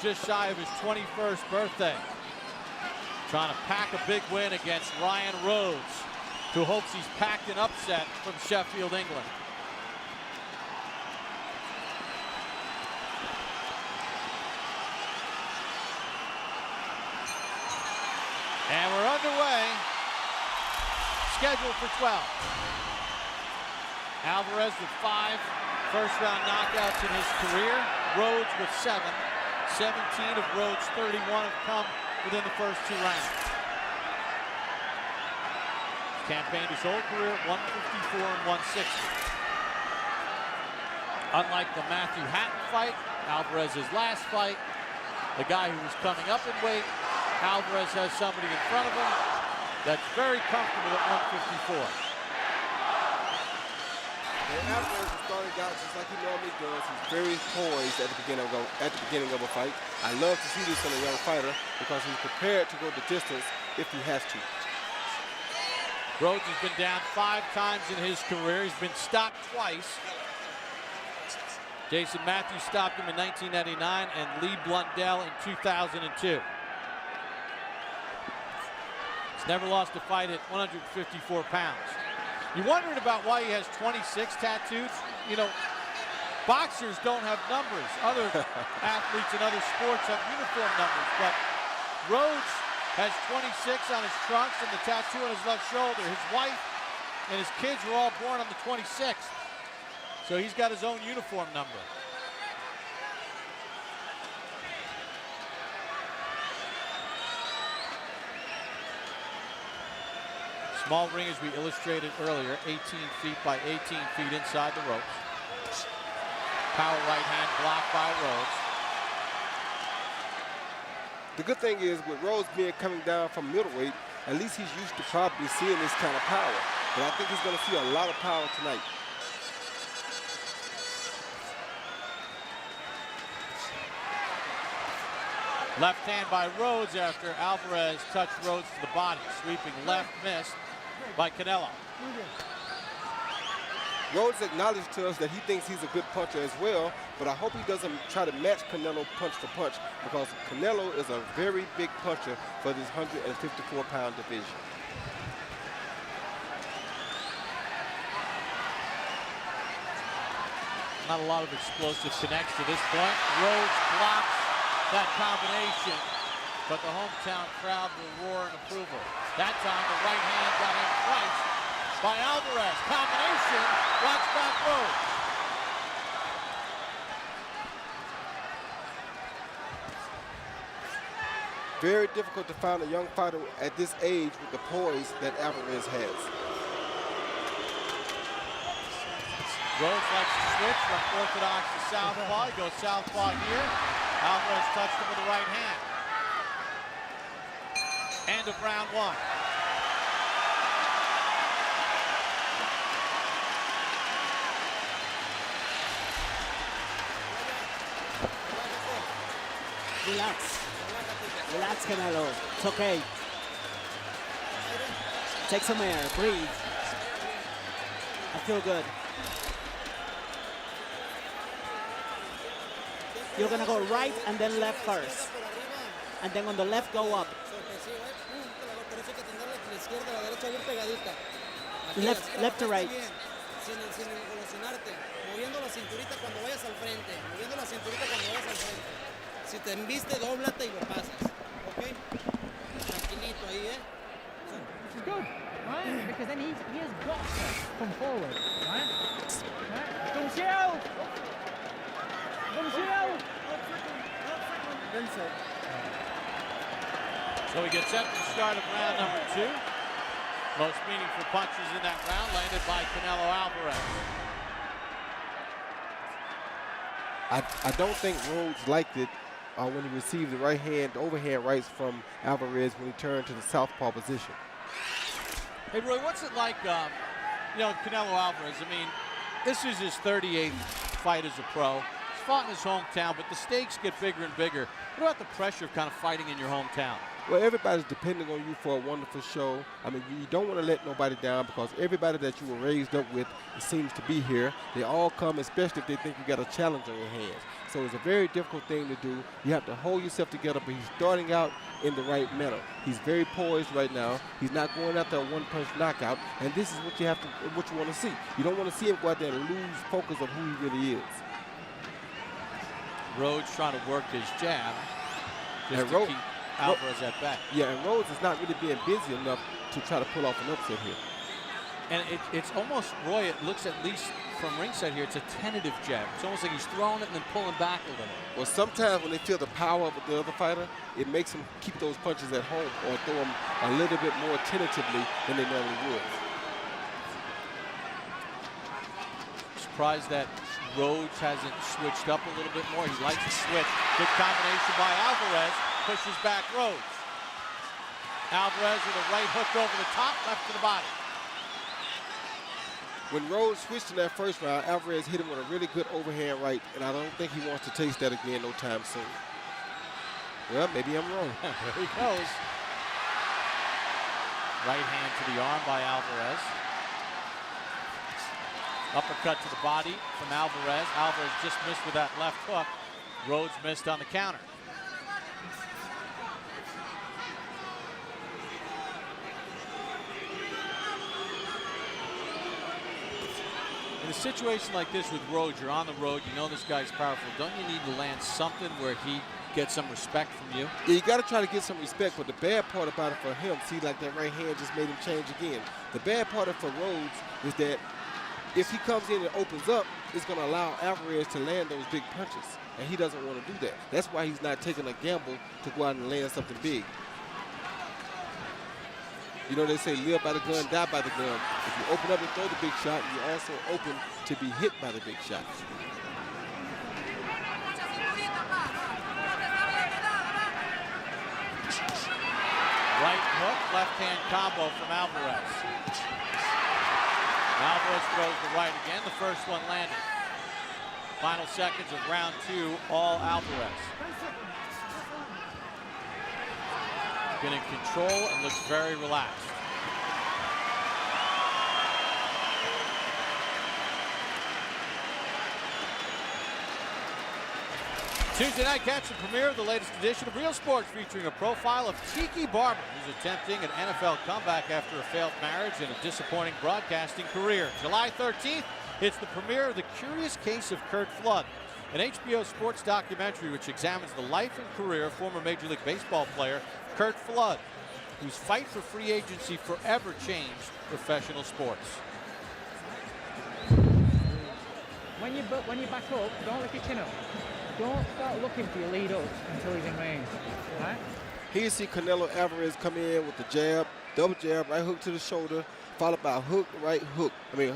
just shy of his 21st birthday. Trying to pack a big win against Ryan Rhodes, who hopes he's packed an upset from Sheffield, England. And we're underway. Scheduled for 12. Alvarez with 5 first-round knockouts in his career. Rhodes with 7. 17 of Rhodes' 31 have come within the first 2 rounds. He's campaigned his whole career at 154 and 160. Unlike the Matthew Hatton fight, Alvarez's last fight, the guy who was coming up in weight, Alvarez has somebody in front of him that's very comfortable at 154. And Alvarez is starting out just like he normally does. He's very poised at the beginning of a fight. I love to see this in a young fighter because he's prepared to go the distance if he has to. Rhodes has been down 5 times in his career. He's been stopped twice. Jason Matthews stopped him in 1999 and Lee Blundell in 2002. He's never lost a fight at 154 pounds. You're wondering about why he has 26 tattoos? You know, boxers don't have numbers. Other athletes in other sports have uniform numbers, but Rhodes has 26 on his trunks and the tattoo on his left shoulder. His wife and his kids were all born on the 26th. So he's got his own uniform number. Small ring, as we illustrated earlier, 18 feet by 18 feet inside the ropes. Power right hand blocked by Rhodes. The good thing is, with Rhodes coming down from middleweight, at least he's used to probably seeing this kind of power. But I think he's going to see a lot of power tonight. Left hand by Rhodes after Alvarez touched Rhodes to the body. Sweeping left, missed by Canelo. Rhodes acknowledged to us that he thinks he's a good puncher as well, but I hope he doesn't try to match Canelo punch for punch, because Canelo is a very big puncher for this 154-pound division. Not a lot of explosive connects to this point. Rhodes blocks that combination, but the hometown crowd will roar in approval. That time the right hand got in twice by Alvarez. Combination, watch back Rhodes. Very difficult to find a young fighter at this age with the poise that Alvarez has. Rhodes likes to switch from orthodox to southpaw. He goes southpaw here. Alvarez touched him with the right hand. End of round 1. Relax. Relax, Canelo. It's okay. Take some air. Breathe. I feel good. You're going to go right and then left first. And then on the left, go up. Left to right. Si te embiste, dóblate y lo pasas. ¿Ok? Tranquilito ahí, ¿eh? Which is good, right? Because then he has got to come forward, right? Right? So we get set to the start of round number 2. Most meaningful punches in that round landed by Canelo Alvarez. I don't think Rhodes liked it when he received the right hand, overhand rights from Alvarez when he turned to the southpaw position. Hey, Roy, what's it like, you know, Canelo Alvarez? I mean, this is his 38th fight as a pro. His fought in his hometown, but the stakes get bigger and bigger. What about the pressure of kind of fighting in your hometown? Well, everybody's depending on you for a wonderful show. I mean, you don't want to let nobody down because everybody that you were raised up with seems to be here. They all come, especially if they think you got a challenge on your hands. So it's a very difficult thing to do. You have to hold yourself together, but he's starting out in the right manner. He's very poised right now. He's not going after a one-punch knockout, and this is what you want to see. You don't want to see him go out there and lose focus of who he really is. Rhodes trying to work his jab just And to keep Alvarez at back. Yeah, and Rhodes is not really being busy enough to try to pull off an upset here. And it's almost, Roy, it looks at least from ringside here, it's a tentative jab. It's almost like he's throwing it and then pulling back a little. Well, sometimes when they feel the power of the other fighter, it makes them keep those punches at home or throw them a little bit more tentatively than they normally would. Surprised that Rhodes hasn't switched up a little bit more. He likes to switch. Good combination by Alvarez. Pushes back Rhodes. Alvarez with a right hook over the top, left to the body. When Rhodes switched in that first round, Alvarez hit him with a really good overhand right, and I don't think he wants to taste that again no time soon. Well, maybe I'm wrong. There he goes. Right hand to the arm by Alvarez. Uppercut to the body from Alvarez. Alvarez just missed with that left hook. Rhodes missed on the counter. In a situation like this with Rhodes, you're on the road, you know this guy's powerful. Don't you need to land something where he gets some respect from you? Yeah, you got to try to get some respect, but the bad part about it for him, see, like that right hand just made him change again. The bad part of it for Rhodes is that if he comes in and opens up, it's going to allow Alvarez to land those big punches, and he doesn't want to do that. That's why he's not taking a gamble to go out and land something big. You know, they say live by the gun, die by the gun. If you open up and throw the big shot, you're also open to be hit by the big shot. Right hook, left hand combo from Alvarez. Alvarez throws the right again. The first one landed. Final seconds of round 2, all Alvarez. Been in control and looks very relaxed. Tuesday night, catch the premiere of the latest edition of Real Sports, featuring a profile of Tiki Barber, who's attempting an NFL comeback after a failed marriage and a disappointing broadcasting career. July 13th, it's the premiere of The Curious Case of Curt Flood, an HBO sports documentary which examines the life and career of former Major League Baseball player Curt Flood, whose fight for free agency forever changed professional sports. When you back up, don't lift your chin up. Don't start looking for your lead up until he's in range, right? Here you see Canelo Alvarez come in with the jab, double jab, right hook to the shoulder, followed by a hook, right hook. Right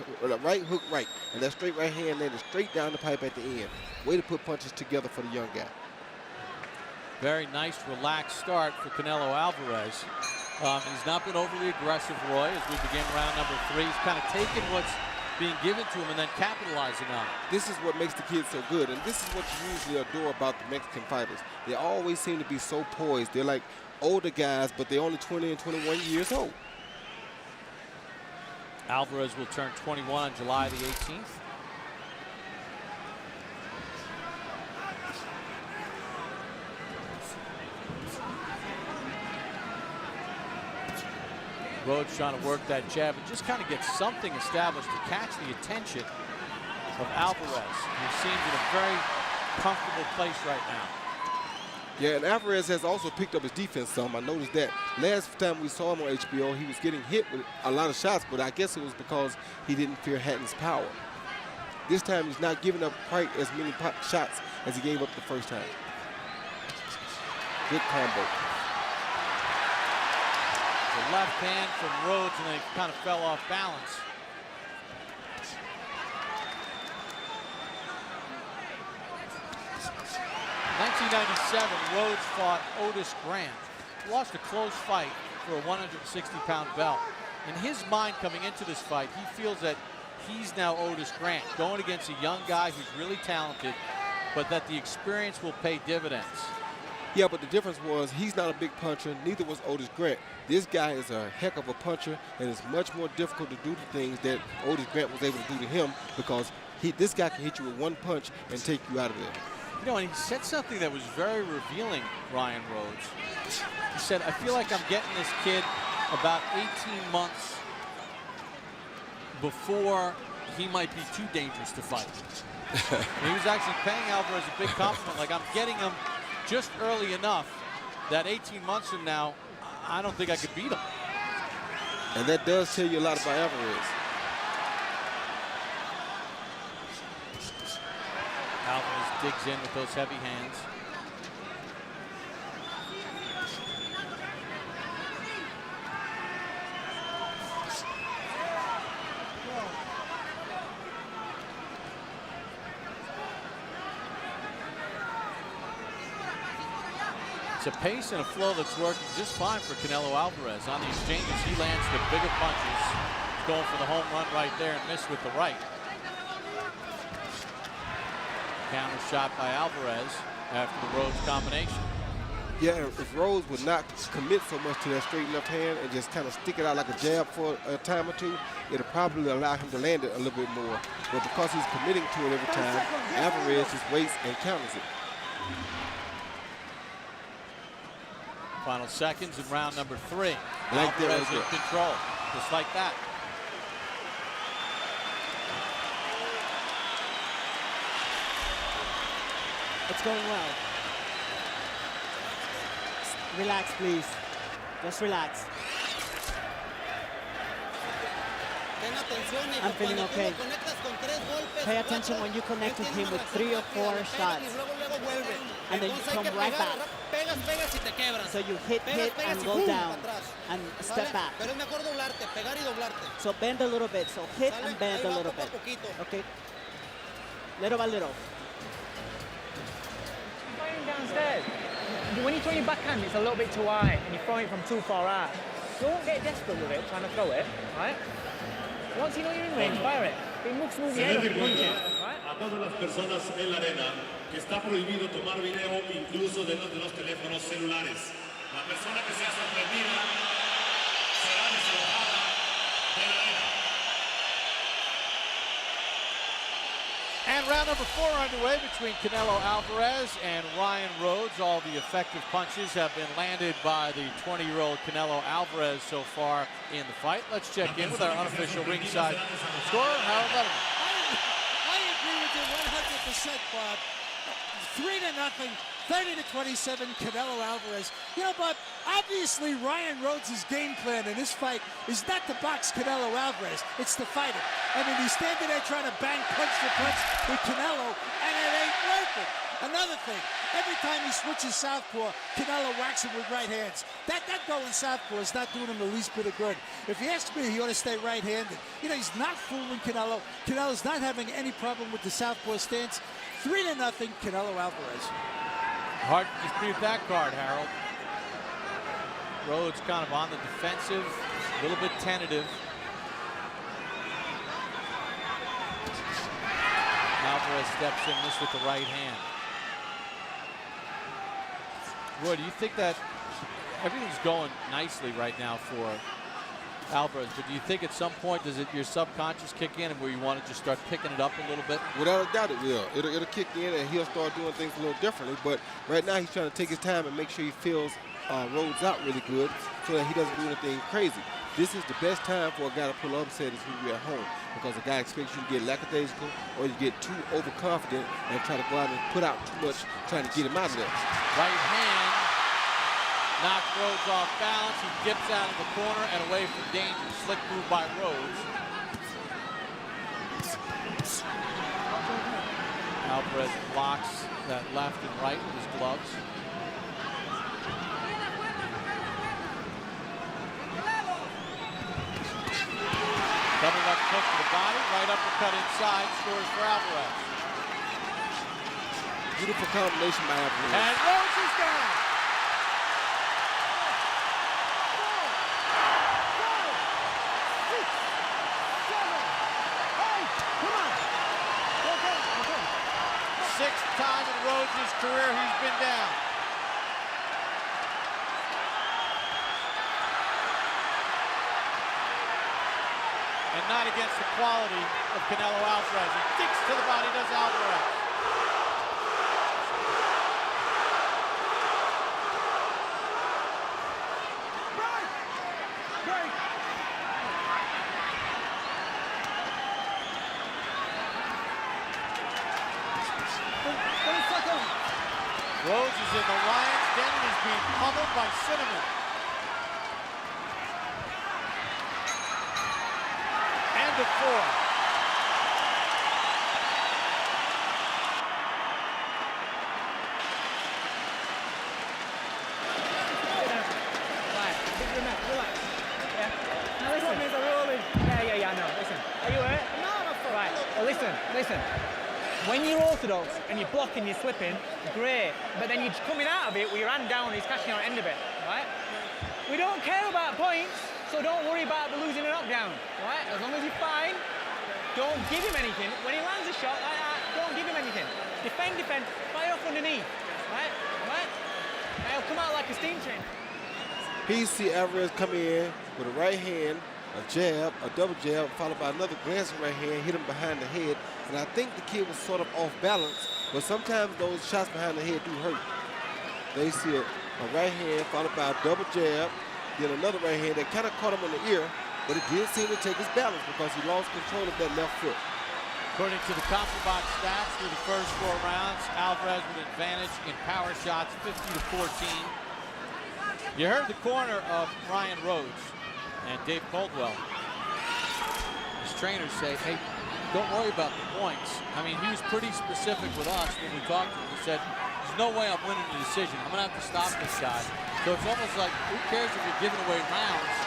hook, right. And that straight right hand landed straight down the pipe at the end. Way to put punches together for the young guy. Very nice, relaxed start for Canelo Alvarez. He's not been overly aggressive, Roy, as we begin round number 3. He's kind of taken what's being given to him and then capitalizing on it. This is what makes the kids so good, and this is what you usually adore about the Mexican fighters. They always seem to be so poised. They're like older guys, but they're only 20 and 21 years old. Alvarez will turn 21 on July the 18th. Rhodes trying to work that jab and just kind of get something established to catch the attention of Alvarez, who seems in a very comfortable place right now. Yeah, and Alvarez has also picked up his defense some. I noticed that last time we saw him on HBO, he was getting hit with a lot of shots, but I guess it was because he didn't fear Hatton's power. This time he's not giving up quite as many shots as he gave up the first time. Good combo. The left hand from Rhodes, and they kind of fell off balance. In 1997, Rhodes fought Otis Grant. Lost a close fight for a 160-pound belt. In his mind coming into this fight, he feels that he's now Otis Grant, going against a young guy who's really talented, but that the experience will pay dividends. Yeah, but the difference was he's not a big puncher. Neither was Otis Grant. This guy is a heck of a puncher, and it's much more difficult to do the things that Otis Grant was able to do to him because this guy can hit you with one punch and take you out of there. You know, and he said something that was very revealing, Ryan Rhodes. He said, I feel like I'm getting this kid about 18 months before he might be too dangerous to fight. He was actually paying Alvarez a big compliment, like I'm getting him just early enough that 18 months from now, I don't think I could beat him. And that does tell you a lot about Alvarez. Alvarez digs in with those heavy hands. It's a pace and a flow that's working just fine for Canelo Alvarez. On the exchanges, he lands the bigger punches. He's going for the home run right there and missed with the right. Counter shot by Alvarez after the Rhodes combination. Yeah, if Rhodes would not commit so much to that straight left hand and just kind of stick it out like a jab for a time or two, it'll probably allow him to land it a little bit more. But because he's committing to it every time, Alvarez just waits and counters it. Final seconds in round number 3. Like Alvarez in control, just like that. It's going well. Relax, please. Just relax. I'm feeling okay. Pay attention when you connect with him with 3 or 4 shots. And then you come right back. So you hit, and go down, and step back. So bend a little bit. So hit and bend a little bit. Okay? Little by little. Downstairs. When you throw your backhand, it's a little bit too high, and you're throwing it from too far out. Don't get desperate with it, trying to throw it, right? Once you know you're in range, fire it. It looks moving head and punch it, right? A todas las personas en la arena que está prohibido tomar video incluso de los teléfonos celulares. La persona que sea sorprendida será desalojada de la arena. And round number 4 underway between Canelo Alvarez and Ryan Rhodes. All the effective punches have been landed by the 20-year-old Canelo Alvarez so far in the fight. Let's check in with our unofficial ringside scorer, Harold Letterman. I agree with you 100%, Bob. 3-0, 30-27, Canelo Alvarez. You know, Bob, obviously Ryan Rhodes' game plan in this fight is not to box Canelo Alvarez. It's to fight him. I mean, he's standing there trying to bang punch for punch with Canelo, and it ain't working. Another thing, every time he switches southpaw, Canelo whacks him with right hands. That going southpaw is not doing him the least bit of good. If you ask me, he ought to stay right-handed. You know, he's not fooling Canelo. Canelo's not having any problem with the southpaw stance. 3-0, Canelo Alvarez. Hard to dispute that card, Harold. Rhodes kind of on the defensive, a little bit tentative. Alvarez steps in this with the right hand. Roy, do you think that everything's going nicely right now for Alvarez, but do you think at some point does your subconscious kick in and where you want to just start picking it up a little bit? Without a doubt it will. It'll kick in and he'll start doing things a little differently. But right now he's trying to take his time and make sure he feels Rhodes out really good so that he doesn't do anything crazy. This is the best time for a guy to pull an upset is when you're at home because the guy expects you to get lackadaisical or you get too overconfident and try to go out and put out too much trying to get him out of there. Right hand knocks Rhodes off balance. He dips out of the corner and away from danger. Slick move by Rhodes. Alvarez blocks that left and right with his gloves. Double left hook to the body, right uppercut inside, scores for Alvarez. Beautiful combination by Alvarez. And Rhodes is down. Sixth time in not against the quality of Canelo Alvarez. He kicks to the body, does Alvarez. Rhodes is in the lion's den and is being pummeled by Cinnamon. And a 4. Relax. Yeah. Now listen. Yeah, I know. Listen. Are you hurt? No, right. Well, listen. When you're orthodox and you're blocking, you're slipping, great. But then you're coming out of it with your hand down and he's catching on the end of it, right? We don't care about points, so don't worry about the losing a knockdown, right? As long as you're fine, don't give him anything. When he lands a shot like that, don't give him anything. Defend, fire off underneath, right? Now he'll come out like a steam train. He see Alvarez come in with a right hand, a jab, a double jab, followed by another glancing right hand, hit him behind the head. And I think the kid was sort of off balance, but sometimes those shots behind the head do hurt. They see a right hand followed by a double jab, then another right hand that kind of caught him in the ear, but it did seem to take his balance because he lost control of that left foot. According to the CompuBox stats through the first 4 rounds, Alvarez with an advantage in power shots, 50-14. You heard the corner of Ryan Rhodes and Dave Caldwell. His trainers say, hey, don't worry about the points. I mean, he was pretty specific with us when we talked to him. He said, there's no way I'm winning the decision. I'm going to have to stop this guy. So it's almost like, who cares if you're giving away rounds?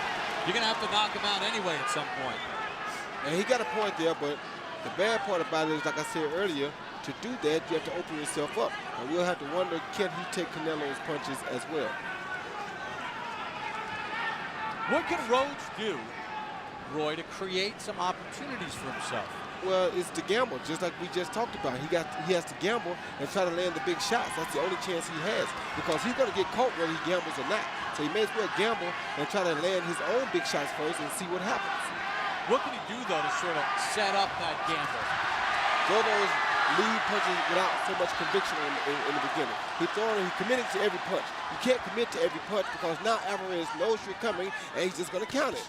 You're going to have to knock him out anyway at some point. And he got a point there, but the bad part about it is, like I said earlier, to do that, you have to open yourself up. And we'll have to wonder, can he take Canelo's punches as well? What can Rhodes do, Roy, to create some opportunities for himself? Well, it's to gamble, just like we just talked about. He has to gamble and try to land the big shots. That's the only chance he has, because he's going to get caught whether he gambles or not. So he may as well gamble and try to land his own big shots first and see what happens. What can he do, though, to sort of set up that gamble? Throw those lead punches without so much conviction in the beginning. He committed to every punch. You can't commit to every punch because now Alvarez knows you're coming and he's just going to count it.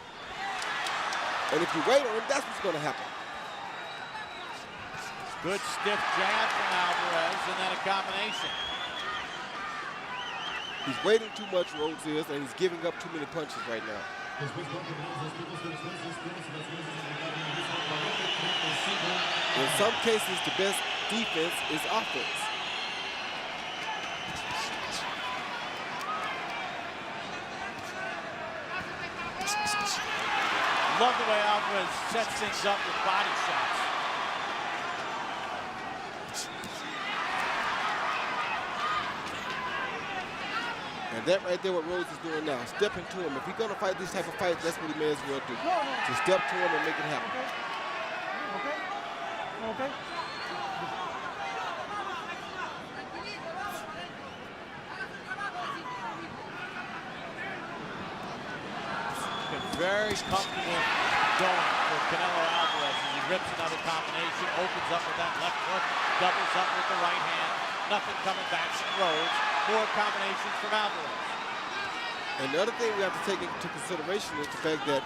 And if you wait on him, that's what's going to happen. Good stiff jab from Alvarez and then a combination. He's waiting too much, Rhodes is, and he's giving up too many punches right now. In some cases, the best defense is offense. Love the way Alvarez sets things up with body shots. And that right there, what Rhodes is doing now, stepping to him. If he's going to fight this type of fight, that's what he may as well do. To step to him and make it happen. Okay. Been very comfortable going for Canelo Alvarez as he rips another combination, opens up with that left hook, doubles up with the right hand. Nothing coming back from Rhodes. More combinations from Alvarez. And the other thing we have to take into consideration is the fact that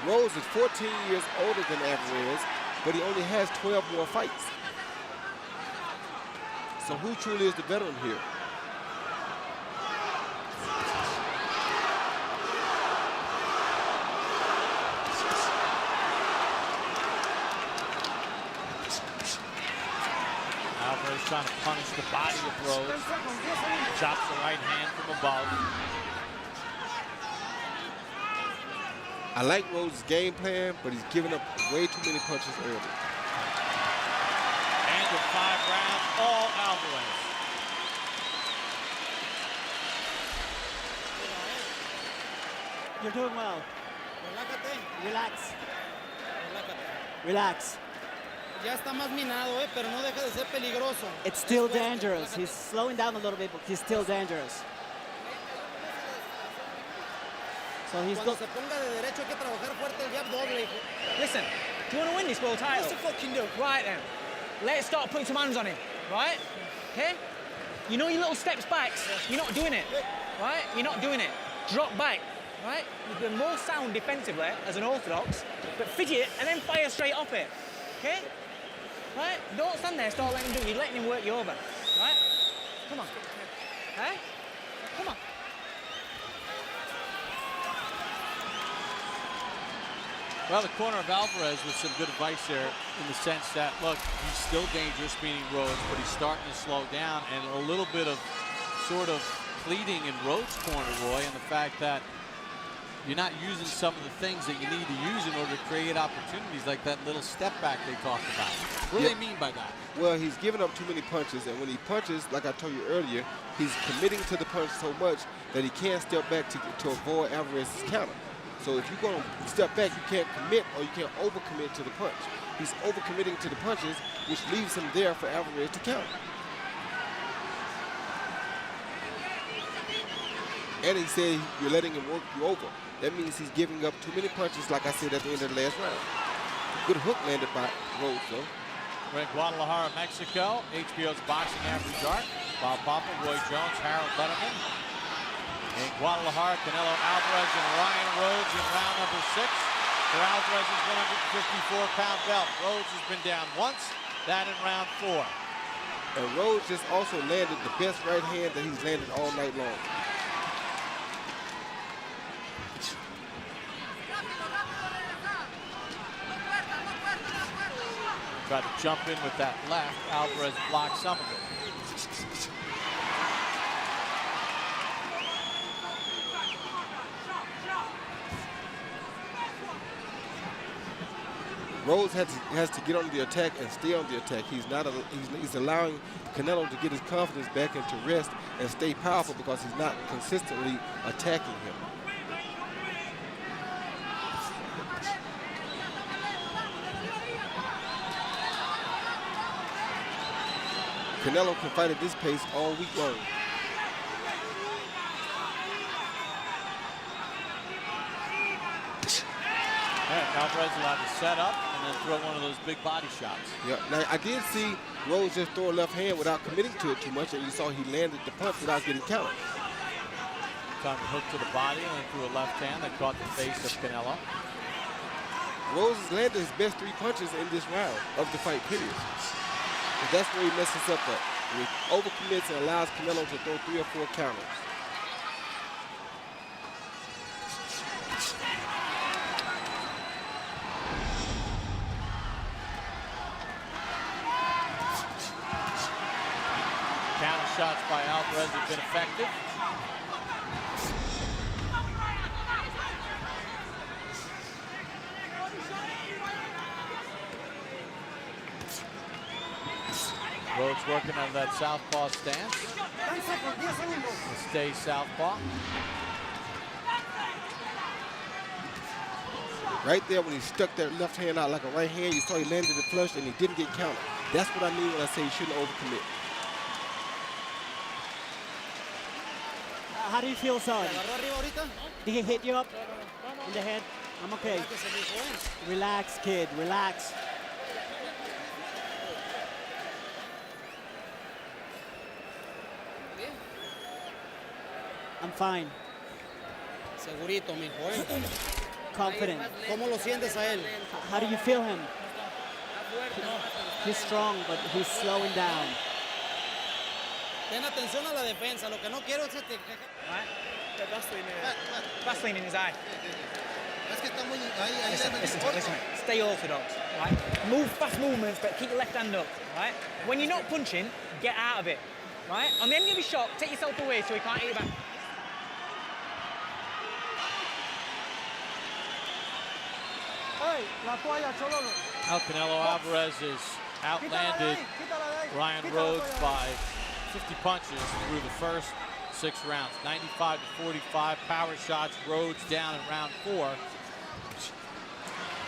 Rhodes is 14 years older than Alvarez, but he only has 12 more fights. So who truly is the veteran here? Alvarez trying to punish the body of Rhodes. Chops the right hand from above. I like Rhodes' game plan, but he's giving up way too many punches early. End of 5 rounds, all Alvarez. You're doing well. Relájate. Relax. Relájate. Relax. Ya está más minado, pero no deja de ser peligroso. It's still Es fuerte, dangerous. relájate. He's slowing down a little bit, but he's still dangerous. So he's Cuando got. se ponga de derecho hay que trabajar fuerte el jab doble, hijo. Listen, do you want to win this world title? What's the fucking do? Right then, let's start putting some hands on him, right? Okay? You know your little steps backs, you're not doing it, right? You're not doing it. Drop back, right? You've been more sound defensively as an orthodox, but fidget and then fire straight off it, okay? Right? Don't stand there, start letting him do it. You're letting him work you over, right? Come on. Hey? Come on. Well, the corner of Alvarez with some good advice there in the sense that, look, he's still dangerous, meaning Rhodes, but he's starting to slow down, and a little bit of sort of pleading in Rhodes' corner, Roy, and the fact that you're not using some of the things that you need to use in order to create opportunities, like that little step back they talked about. What do they mean by that? Well, he's giving up too many punches, and when he punches, like I told you earlier, he's committing to the punch so much that he can't step back to avoid Alvarez's counter. So if you're going to step back, you can't commit or you can't overcommit to the punch. He's overcommitting to the punches, which leaves him there for Alvarez to counter. And he said you're letting him work you over. That means he's giving up too many punches, like I said at the end of the last round. Good hook landed by Rhodes, though. We're in Guadalajara, Mexico. HBO's Boxing After Dark. Bob Papa, Roy Jones, Harold Letterman. In Guadalajara, Canelo Alvarez and Ryan Rhodes in round number 6 for Alvarez's 154-pound belt. Rhodes has been down once, that in round 4. And Rhodes just also landed the best right hand that he's landed all night long. Tried to jump in with that left. Alvarez blocked some of it. Rhodes has to get on the attack and stay on the attack. He's allowing Canelo to get his confidence back and to rest and stay powerful because he's not consistently attacking him. Canelo can fight at this pace all week long. Alvarez allowed to set up and then throw one of those big body shots. Yeah, now I did see Rhodes just throw a left hand without committing to it too much, and you saw he landed the punch without getting countered. Time to hook to the body and then threw a left hand that caught the face of Canelo. Rhodes has landed his best 3 punches in this round of the fight, period. But that's where he messes up at. He overcommits and allows Canelo to throw 3 or 4 counters. Counter shots by Alvarez have been effective. Rhodes working on that southpaw stance. Stay southpaw. Right there when he stuck that left hand out like a right hand, you saw he landed it flush and he didn't get countered. That's what I mean when I say you shouldn't overcommit. How do you feel, Saul? Did he hit you up in the head? I'm okay. Relax, kid, relax. I'm fine. Segurito, mijo, ¿eh? Confident. ¿Cómo lo sientes a él? How do you feel him? He's strong, but he's slowing down. Ten atención a la defensa. Lo que no quiero es que... Right? Vaseline in his eye. Es que está muy... Ahí Listen, stay orthodox, right? Move fast movements, but keep your left hand up, right? When you're not punching, get out of it, right? On the end of your shot, take yourself away so he can't hit you back. Now Canelo Alvarez has outlanded Ryan Rhodes by 50 punches through the first 6 rounds. 95 to 45 power shots. Rhodes down in round 4.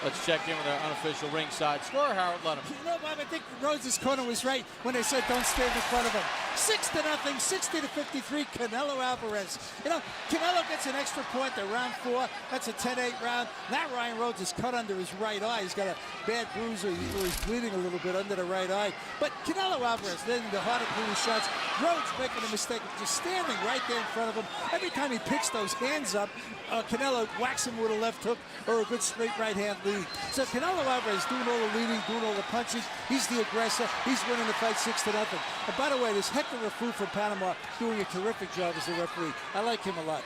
Let's check in with our unofficial ringside scorer, Harold Letterman. You know, Bob, I think Rhodes' corner was right when they said don't stand in front of him. 6-0, 60-53, Canelo Alvarez. You know, Canelo gets an extra point at round 4. That's a 10-8 round. Now Ryan Rhodes is cut under his right eye. He's got a bad bruise, or he's bleeding a little bit under the right eye. But Canelo Alvarez, then the harder bleeding shots. Rhodes making a mistake of just standing right there in front of him. Every time he picks those hands up, Canelo whacks him with a left hook or a good straight right hand lead. So Canelo Alvarez doing all the leading, doing all the punching. He's the aggressor. He's winning the fight 6-0. And by the way, this Hector Rafu from Panama doing a terrific job as a referee. I like him a lot.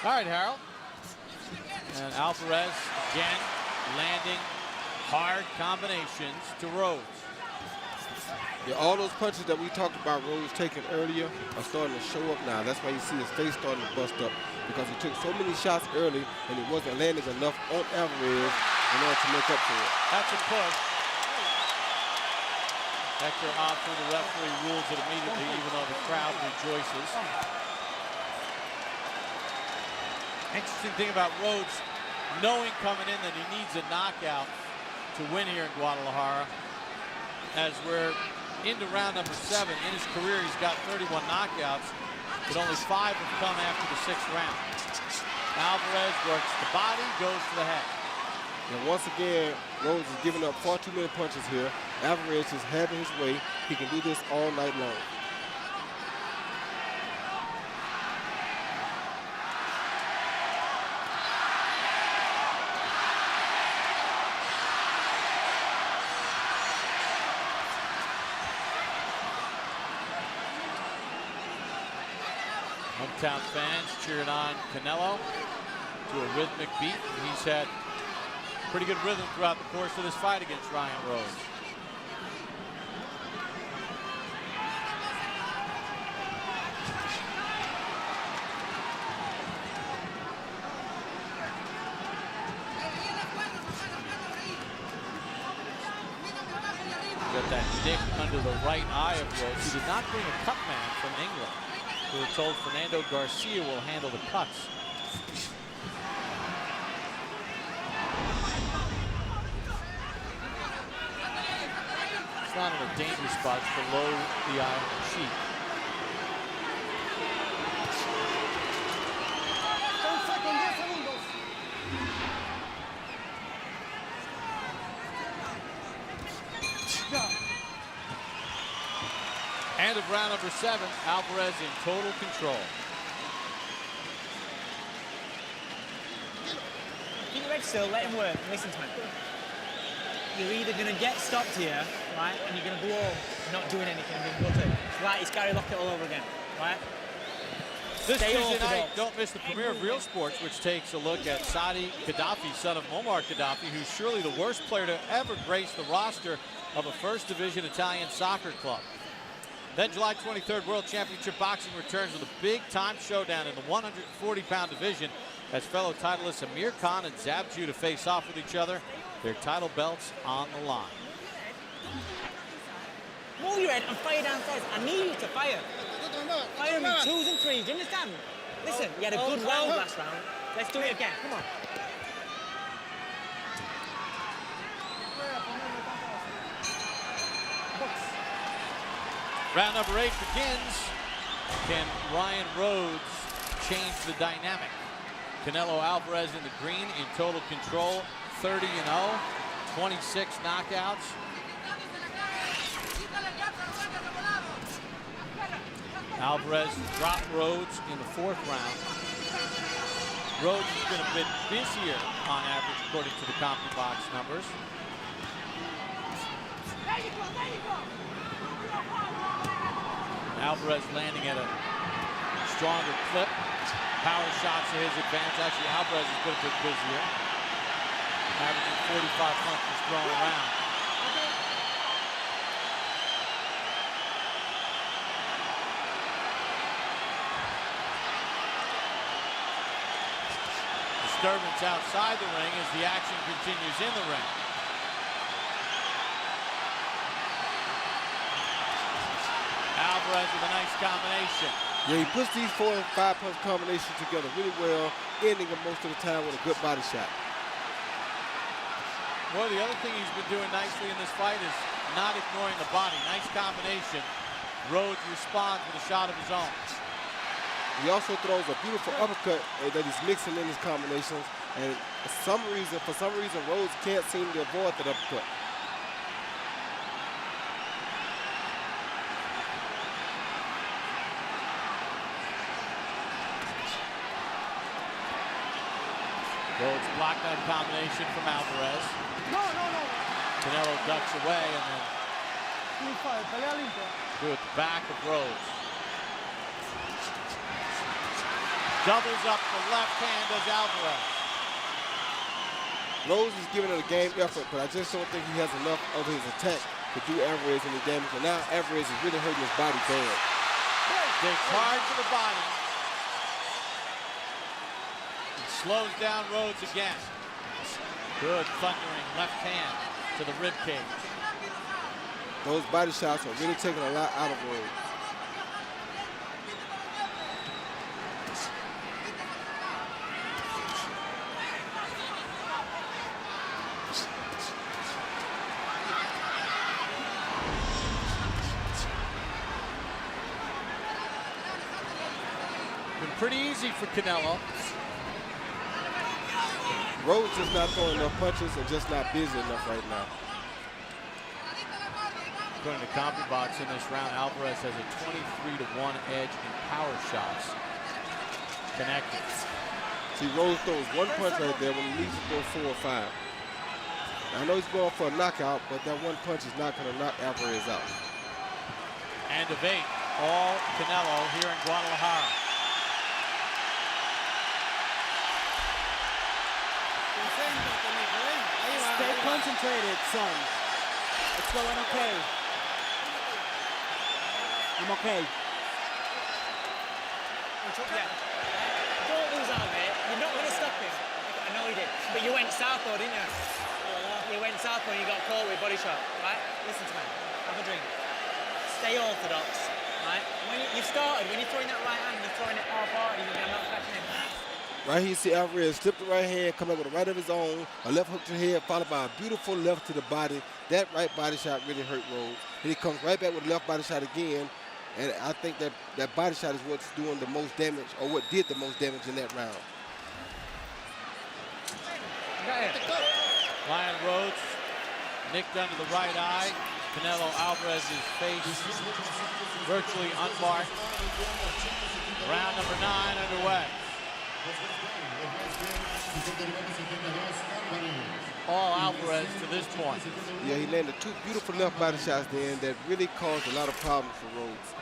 All right, Harold. And Alvarez again landing hard combinations to Rhodes. Yeah, all those punches that we talked about Rhodes taking earlier are starting to show up now. That's why you see his face starting to bust up, because he took so many shots early and he wasn't landing enough on Alvarez in order to make up for it. That's a push. Hector Rafu, the referee, rules it immediately, even though the crowd rejoices. Interesting thing about Rhodes, knowing coming in that he needs a knockout to win here in Guadalajara, as we're into round number 7. In his career, he's got 31 knockouts, but only 5 have come after the 6th round. Alvarez works the body, goes to the head. And once again, Rhodes is giving up far too many punches here. Alvarez is having his way. He can do this all night long. Hometown fans cheering on Canelo to a rhythmic beat. He's had pretty good rhythm throughout the course of this fight against Ryan Rhodes. Got that nick under the right eye of Rhodes. He did not bring a cut man from England. We were told Fernando Garcia will handle the cuts. It's not in a dangerous spot, it's below the eye of the cheek. End of round number 7, Alvarez in total control. Keep your head still, let him work, listen to him. You're either going to get stopped here, right, and you're going to go home not doing anything, being gutted. It's like it's Gary Lockett all over again, right? This Tuesday night, don't miss the premiere of Real Sports, which takes a look at Saadi Gaddafi, son of Muammar Gaddafi, who's surely the worst player to ever grace the roster of a first division Italian soccer club. Then July 23rd, World Championship Boxing returns with a big-time showdown in the 140-pound division as fellow titleists Amir Khan and Zab Judah face off with each other, their title belts on the line. Move your head and fire downstairs. I need you to fire. Fire him in 2s and 3s, do you understand? Listen, you had a good round last round. Let's do it again, come on. Round number 8 begins. Can Ryan Rhodes change the dynamic? Canelo Alvarez in the green in total control, 30-0, 26 knockouts. Alvarez dropped Rhodes in the 4th round. Rhodes has been a bit busier on average according to the CompuBox numbers. Alvarez landing at a stronger clip. Power shots to his advantage. Actually, Alvarez has been a bit busier. Averaging 45 punches thrown around. Disturbance outside the ring as the action continues in the ring. Alvarez with a nice combination. Yeah, he puts these 4 and 5 punch combinations together really well, ending them most of the time with a good body shot. Well, the other thing he's been doing nicely in this fight is not ignoring the body. Nice combination Rhodes responds with a shot of his own. He also throws a beautiful uppercut that he's mixing in his combinations. And for some reason, Rhodes can't seem to avoid that uppercut. Rhodes blocked that combination from Alvarez. No, no, no. Canelo ducks away and then through at the back of Rhodes. Doubles up the left hand as Alvarez. Rhodes is giving it a game effort, but I just don't think he has enough of his attack to do Alvarez any damage. And now Alvarez is really hurting his body bad. Big hard to the body. Slows down Rhodes again. Good thundering left hand to the rib cage. Those body shots are really taking a lot out of Rhodes. Been pretty easy for Canelo. Rhodes is not throwing enough punches and just not busy enough right now. According to CompuBox in this round, Alvarez has a 23-1 edge in power shots connected. See, Rhodes throws one punch right there when he needs to throw 4 or 5. I know he's going for a knockout, but that one punch is not going to knock Alvarez out. And of 8, all Canelo here in Guadalajara. Stay concentrated, son. It's going okay. I'm okay. Yeah. Don't lose out, mate. You're not going to stop him. I know he did. But you went southpaw, didn't you? You went southpaw and you got caught with body shot, right? Listen to me. Have a drink. Stay orthodox, right? When you've started, when you're throwing that right hand, you're throwing it half-hearted. You're not catching him. Right here, you see Alvarez slip the right hand, come up with a right of his own, a left hook to the head, followed by a beautiful left to the body. That right body shot really hurt Rhodes. And he comes right back with a left body shot again. And I think that body shot is what's doing the most damage, or what did the most damage in that round. Ryan Rhodes nicked under the right eye. Canelo Alvarez's face virtually unmarked. Round number 9 underway. All Alvarez to this point. Yeah, he landed 2 beautiful left body shots then that really caused a lot of problems for Rhodes.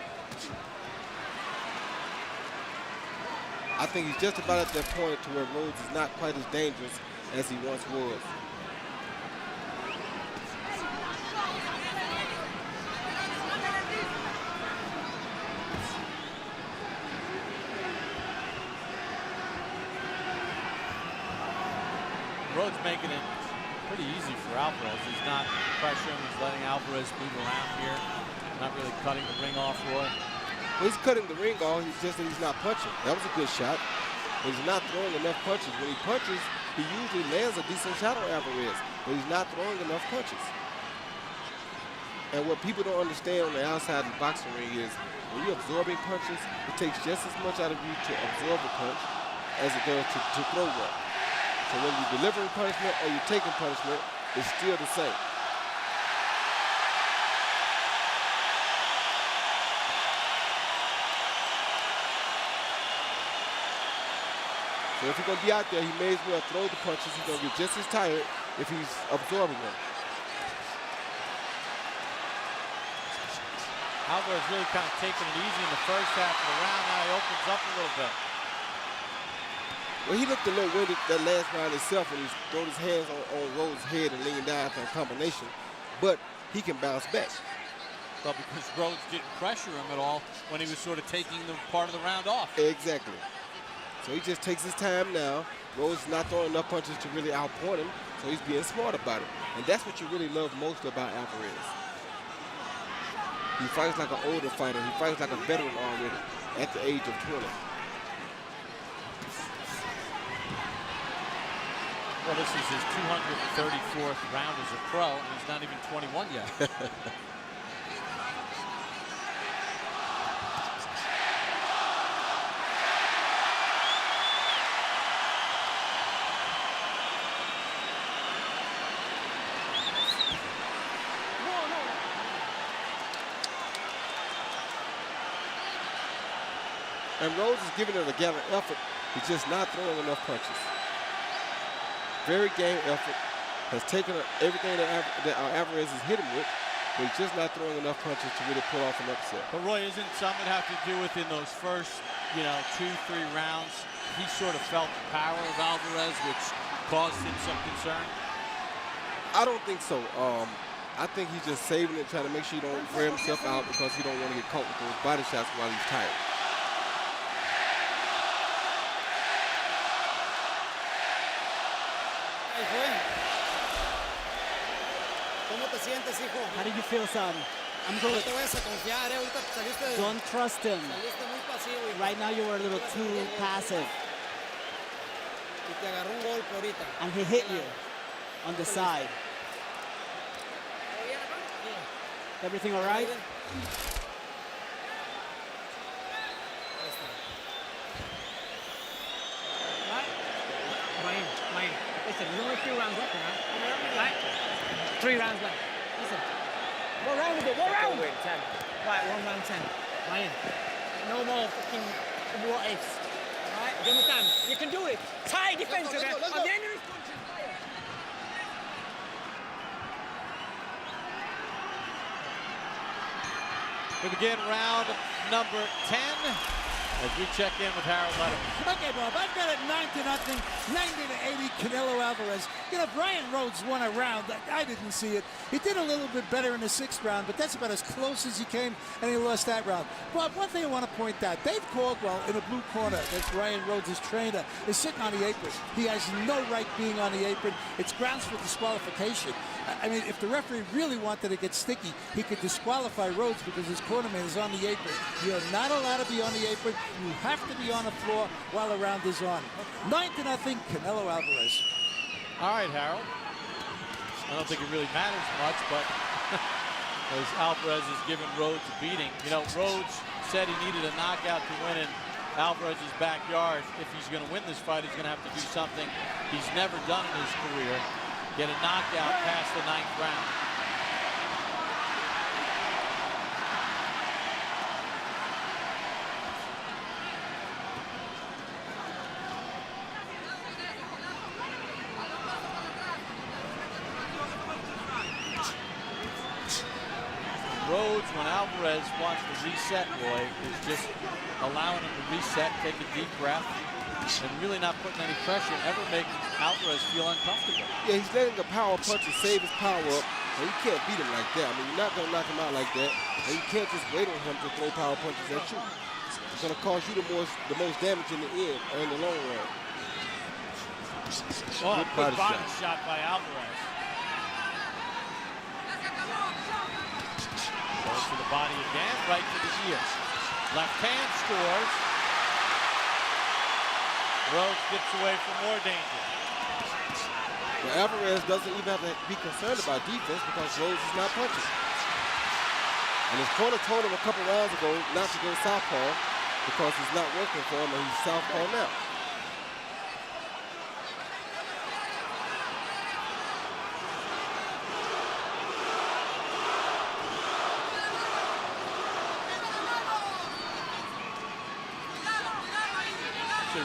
I think he's just about at that point to where Rhodes is not quite as dangerous as he once was. Rhodes making it pretty easy for Alvarez. He's not pressuring, he's letting Alvarez move around here. Not really cutting the ring off, Roy. Well, he's cutting the ring off, he's just that he's not punching. That was a good shot, but he's not throwing enough punches. When he punches, he usually lands a decent shot on Alvarez, but he's not throwing enough punches. And what people don't understand on the outside of the boxing ring is when you're absorbing punches, it takes just as much out of you to absorb a punch as it does to throw one. So when you're delivering punishment or you're taking punishment, it's still the same. So if he's going to be out there, he may as well throw the punches. He's going to get just as tired if he's absorbing them. Alvarez really kind of taking it easy in the first half of the round. Now he opens up a little bit. Well, he looked a little winded that last round himself when he throwed his hands on Rhodes' head and leaned down after a combination. But he can bounce back. Well, because Rhodes didn't pressure him at all when he was sort of taking the part of the round off. Exactly. So he just takes his time now. Rhodes is not throwing enough punches to really outpoint him, so he's being smart about it. And that's what you really love most about Alvarez. He fights like an older fighter. He fights like a veteran already at the age of 20. Well, this is his 234th round as a pro, and he's not even 21 yet. And Rhodes is giving it a gallant effort. He's just not throwing enough punches. Very game effort. Has taken everything that Alvarez is hitting with, but he's just not throwing enough punches to really pull off an upset. But Roy, isn't something have to do with in those first, 2-3 rounds, he sort of felt the power of Alvarez, which caused him some concern? I don't think so. I think he's just saving it, trying to make sure he don't wear himself out because he don't want to get caught with those body shots while he's tired. How do you feel, son? I'm good. Don't trust him. Right now you were a little too passive. And he hit you on the side. Everything all right? Ryan, listen, there's only 2 rounds left now. Right? 3 rounds left. Listen. What round is it? What round? 10. Right, 1 round 10. Ryan, no more fucking what ifs. Right? Do you understand? You can do it. Tie defense again. At the end of this punch, fire. We begin round number 10 as we check in with Harold Letterman. Okay, Bob, I've got it 9-0, 90-80, Canelo Alvarez. Ryan Rhodes won a round. I didn't see it. He did a little bit better in the 6th round, but that's about as close as he came, and he lost that round. Bob, one thing I want to point out, Dave Caldwell in the blue corner, that's Ryan Rhodes' trainer, is sitting on the apron. He has no right being on the apron. It's grounds for disqualification. I mean, if the referee really wanted to get sticky, he could disqualify Rhodes because his cornerman is on the apron. You're not allowed to be on the apron. You have to be on the floor while the round is on. 9-0, Canelo Alvarez. All right, Harold. I don't think it really matters much, but as Alvarez is giving Rhodes a beating. Rhodes said he needed a knockout to win in Alvarez's backyard. If he's going to win this fight, he's going to have to do something he's never done in his career. Get a knockout past the 9th round. Rhodes, when Alvarez wants to reset, Roy, is just allowing him to reset, take a deep breath, and really not putting any pressure, ever making Alvarez feel uncomfortable. Yeah, he's letting the power punches save his power up, and you can't beat him like that. I mean, you're not going to knock him out like that, and you can't just wait on him to throw power punches at you. It's going to cause you the most damage in the end or in the long run. Oh, good body shot by Alvarez. Goes to the body again, right to the ear. Left hand scores. Rhodes gets away from more danger. Well, Alvarez doesn't even have to be concerned about defense because Rhodes is not punching. And his corner told him a couple rounds ago not to go southpaw because it's not working for him and he's southpaw now.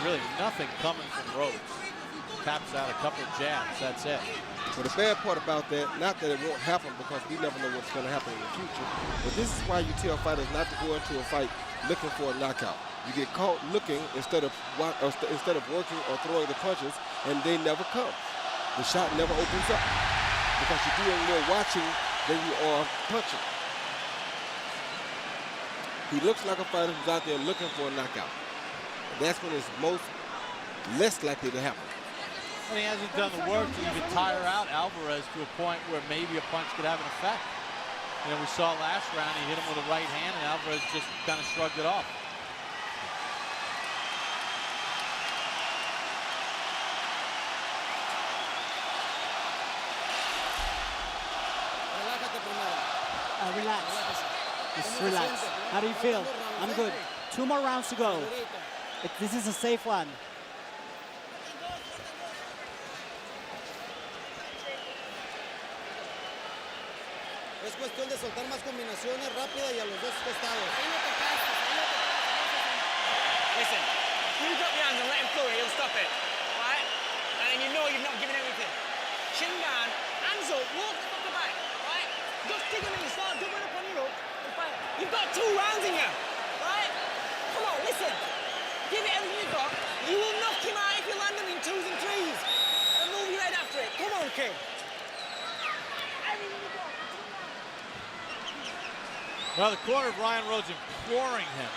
Really nothing coming from Rhodes. Taps out a couple of jabs, that's it. But the bad part about that, not that it won't happen because we never know what's going to happen in the future, but this is why you tell fighters not to go into a fight looking for a knockout. You get caught looking instead of working or throwing the punches, and they never come. The shot never opens up because you're doing more watching than you are punching. He looks like a fighter who's out there looking for a knockout. That's when it's less likely to happen. And he hasn't done the work to even tire out Alvarez to a point where maybe a punch could have an effect. We saw last round he hit him with a right hand and Alvarez just kind of shrugged it off. Relax. Just relax. How do you feel? I'm good. 2 more rounds to go. This is a safe one. Es cuestión de soltar más combinaciones rápidas y a los dos costados. Listen, if you drop your hands and let him through it, he'll stop it, right? And then you know you've not given everything. Chin down, hands up, walk the fucker back, right? Just dig him in, start doubling up on your hook and fire. You've got 2 rounds in you, right? Come on, listen. Give it everything you've got. You will knock him out if you land him in 2s and 3s. And move your head after it. Come on, kid. Everything you've got. Now the corner of Ryan Rhodes imploring him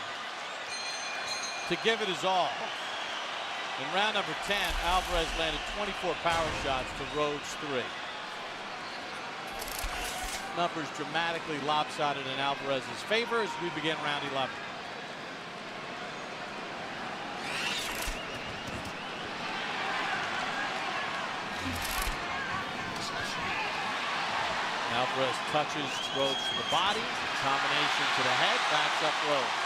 to give it his all. In round number 10, Alvarez landed 24 power shots to Rhodes 3. Numbers dramatically lopsided in Alvarez's favor as we begin round 11. Alvarez touches Rhodes to the body, combination to the head, backs up Rhodes.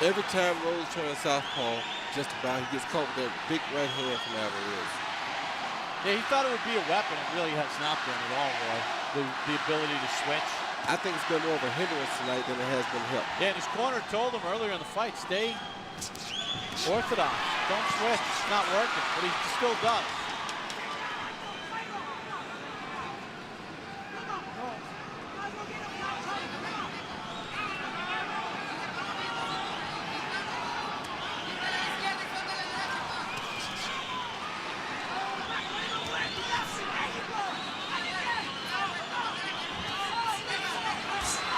Every time Rhodes turns southpaw, just about he gets caught with that big right hand from Alvarez. Yeah, he thought it would be a weapon. It really has not been at all, Roy. The ability to switch. I think it's been more of a hindrance tonight than it has been help. Yeah, and his corner told him earlier in the fight, stay orthodox. Don't switch. It's not working, but he still does.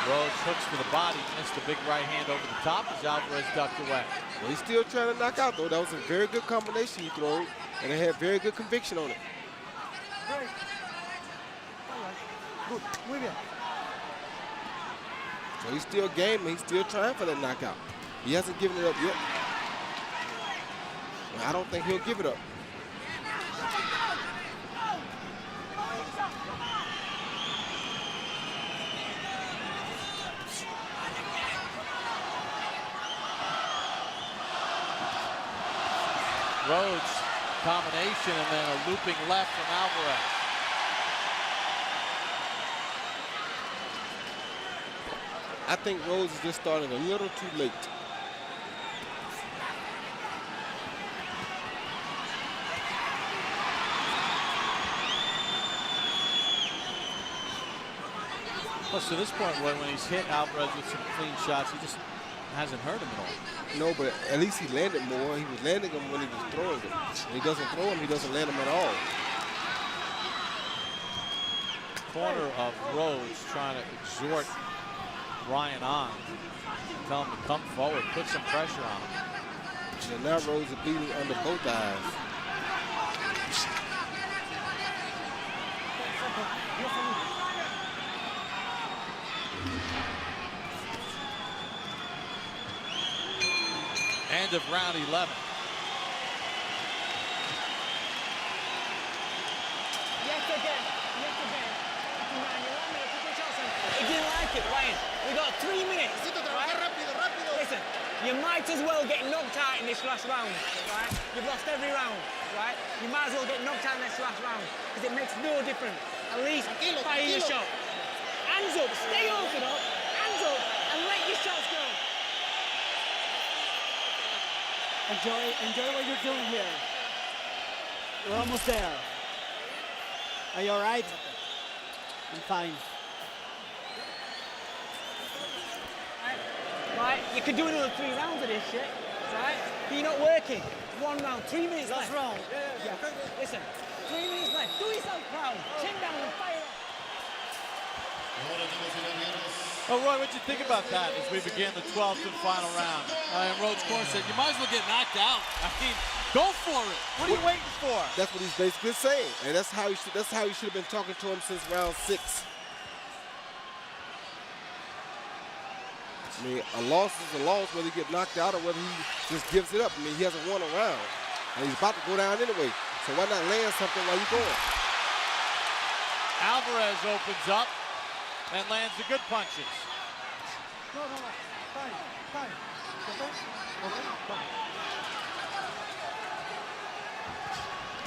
Rhodes hooks to the body, missed a big right hand over the top as Alvarez ducked away. Well, he's still trying to knock out, though. That was a very good combination he threw, and it had very good conviction on it. So he's still game, he's still trying for that knockout. He hasn't given it up yet. I don't think he'll give it up. Rhodes combination and then a looping left from Alvarez. I think Rhodes is just starting a little too late. Plus, to this point, when he's hit Alvarez with some clean shots, he just hasn't hurt him at all. No, but at least he landed more. He was landing them when he was throwing them. When he doesn't throw them, he doesn't land them at all. Corner of Rhodes trying to exhort Ryan on. Tell him to come forward, put some pressure on him. And now Rhodes is bleeding under both eyes. End of round 11. Yes, again. Yes, again. He didn't like it, Ryan. We got 3 minutes. Right? Listen, you might as well get knocked out in this last round, right? You've lost every round, right? You might as well get knocked out in this last round because it makes no difference. At least fire your shot. Hands up, stay orthodox, hands up, and let your shots go. Enjoy what you're doing here. We're almost there. Are you all right? I'm fine. Right, you could do another 3 rounds of this shit, right? But you're not working. 1 round, 3 minutes left. Last round. Yeah. Listen, 3 minutes left. Do yourself proud. Chin down and fire up. Oh, Roy, what'd you think about that as we begin the 12th and final round? And Rhodes' corner said, you might as well get knocked out. I mean, go for it. What are you waiting for? That's what he's basically saying, and that's how he should have been talking to him since round 6. I mean, a loss is a loss, whether he get knocked out or whether he just gives it up. I mean, he hasn't won a round, and he's about to go down anyway. So why not land something while you're going? Alvarez opens up and lands the good punches. No, fine.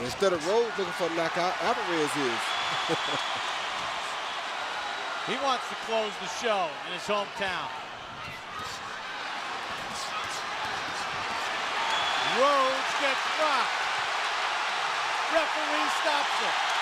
Instead of Rhodes looking for a knockout, Alvarez is. He wants to close the show in his hometown. Rhodes gets rocked. Referee stops it.